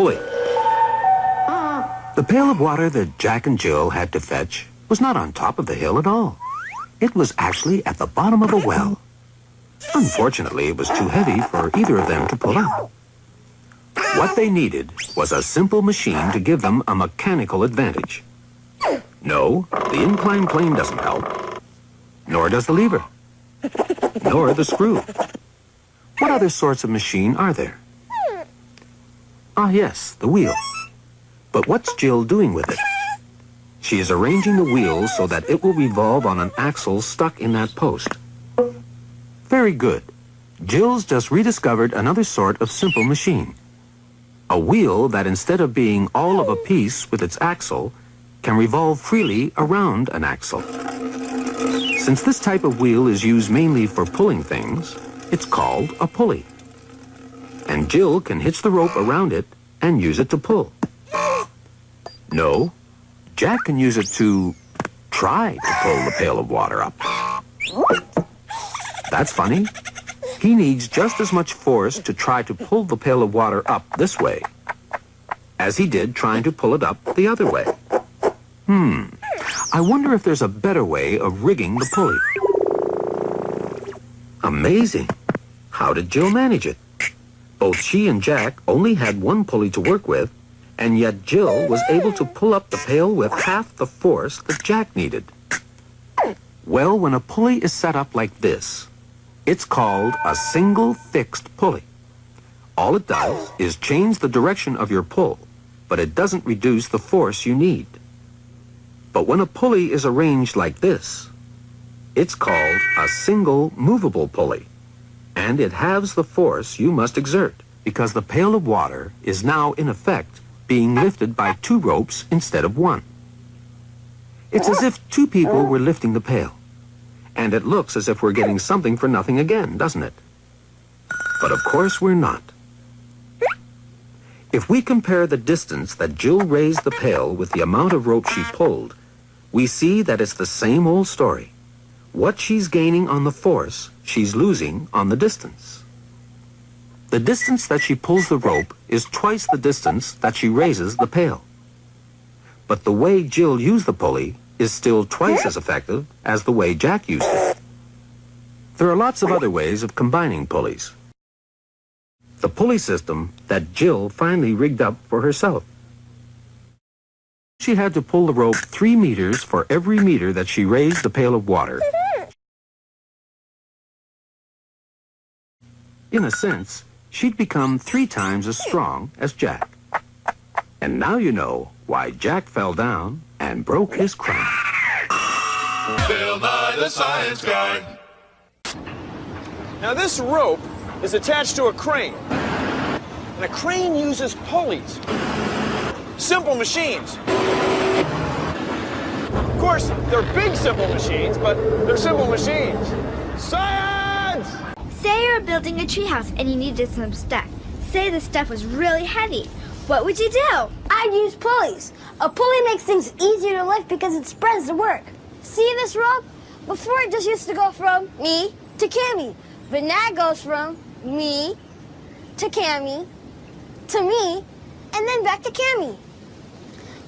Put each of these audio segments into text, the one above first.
pulley. The pail of water that Jack and Jill had to fetch was not on top of the hill at all. It was actually at the bottom of a well. Unfortunately, it was too heavy for either of them to pull up. What they needed was a simple machine to give them a mechanical advantage. No, the inclined plane doesn't help. Nor does the lever. Nor the screw. What other sorts of machine are there? Ah, yes, the wheel. But what's Jill doing with it? She is arranging the wheel so that it will revolve on an axle stuck in that post. Very good. Jill's just rediscovered another sort of simple machine. A wheel that instead of being all of a piece with its axle, can revolve freely around an axle. Since this type of wheel is used mainly for pulling things, it's called a pulley. And Jill can hitch the rope around it and use it to pull. No, Jack can use it to try to pull the pail of water up. That's funny. He needs just as much force to try to pull the pail of water up this way as he did trying to pull it up the other way. I wonder if there's a better way of rigging the pulley. Amazing. How did Jill manage it? Both she and Jack only had one pulley to work with, and yet Jill was able to pull up the pail with half the force that Jack needed. Well, when a pulley is set up like this, it's called a single fixed pulley. All it does is change the direction of your pull, but it doesn't reduce the force you need. But when a pulley is arranged like this, it's called a single movable pulley, and it halves the force you must exert, because the pail of water is now, in effect, being lifted by two ropes instead of one. It's as if two people were lifting the pail, and it looks as if we're getting something for nothing again, doesn't it? But of course we're not. If we compare the distance that Jill raised the pail with the amount of rope she pulled, we see that it's the same old story. What she's gaining on the force, she's losing on the distance. The distance that she pulls the rope is twice the distance that she raises the pail. But the way Jill used the pulley is still twice as effective as the way Jack used it. There are lots of other ways of combining pulleys. The pulley system that Jill finally rigged up for herself. She had to pull the rope 3 meters for every meter that she raised the pail of water. In a sense, she'd become 3 times as strong as Jack. And now you know why Jack fell down and broke his crown. Bill Nye the Science Guy. Now this rope is attached to a crane. And a crane uses pulleys. Simple machines. Of course, they're big simple machines, but they're simple machines. Science! Say you're building a treehouse and you needed some stuff. Say the stuff was really heavy. What would you do? I'd use pulleys. A pulley makes things easier to lift because it spreads the work. See this rope? Before it just used to go from me to Cammy. But now it goes from me to Cammy to me and then back to Cammy.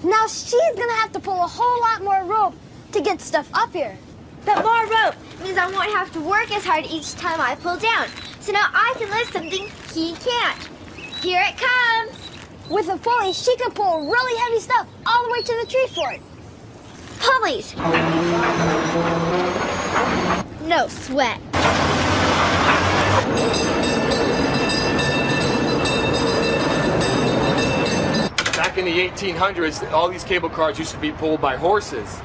Now she's gonna have to pull a whole lot more rope to get stuff up here. But more rope means I won't have to work as hard each time I pull down. So now I can lift something he can't. Here it comes. With a pulley, she can pull really heavy stuff all the way to the tree fort. Pulleys. No sweat. Back in the 1800s, all these cable cars used to be pulled by horses.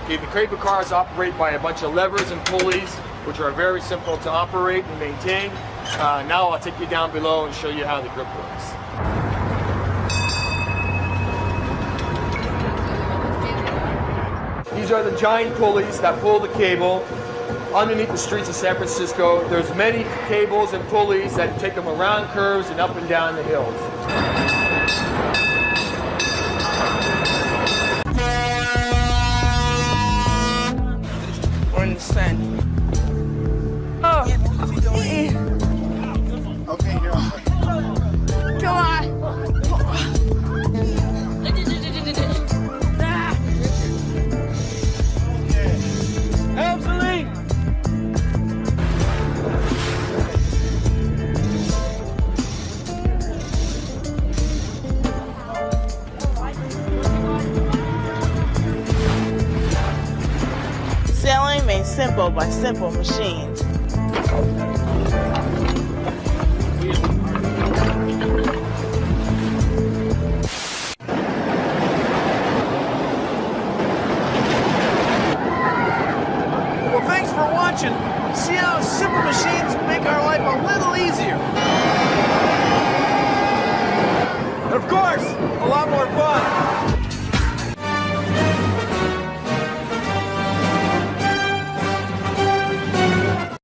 Okay, the cable cars operate by a bunch of levers and pulleys, which are very simple to operate and maintain. Now I'll take you down below and show you how the grip works. These are the giant pulleys that pull the cable underneath the streets of San Francisco. There's many cables and pulleys that take them around curves and up and down the hills. We're in the sand. Oh. Okay, here. simple by simple machines.